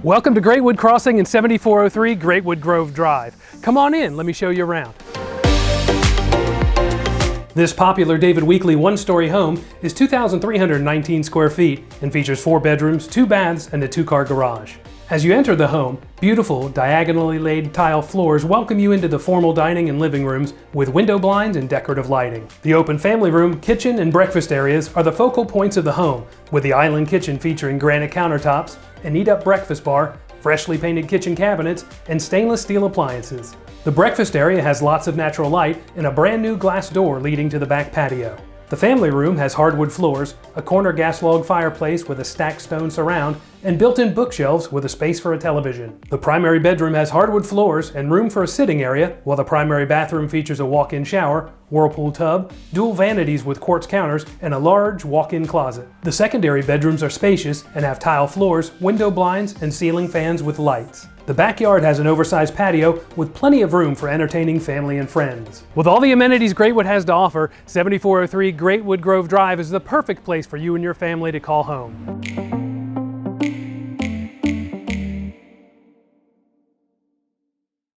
Welcome to Greatwood Crossing in 7403 Greatwood Grove Drive. Come on in, let me show you around. This popular David Weekley one-story home is 2,319 square feet and features 4 bedrooms, 2 baths, and a 2-car garage. As you enter the home, beautiful, diagonally laid tile floors welcome you into the formal dining and living rooms with window blinds and decorative lighting. The open family room, kitchen, and breakfast areas are the focal points of the home, with the island kitchen featuring granite countertops, an eat-up breakfast bar, freshly painted kitchen cabinets, and stainless steel appliances. The breakfast area has lots of natural light and a brand new glass door leading to the back patio. The family room has hardwood floors, a corner gas log fireplace with a stacked stone surround, and built-in bookshelves with a space for a television. The primary bedroom has hardwood floors and room for a sitting area, while the primary bathroom features a walk-in shower, whirlpool tub, dual vanities with quartz counters, and a large walk-in closet. The secondary bedrooms are spacious and have tile floors, window blinds, and ceiling fans with lights. The backyard has an oversized patio with plenty of room for entertaining family and friends. With all the amenities Greatwood has to offer, 7403 Greatwood Grove Drive is the perfect place for you and your family to call home.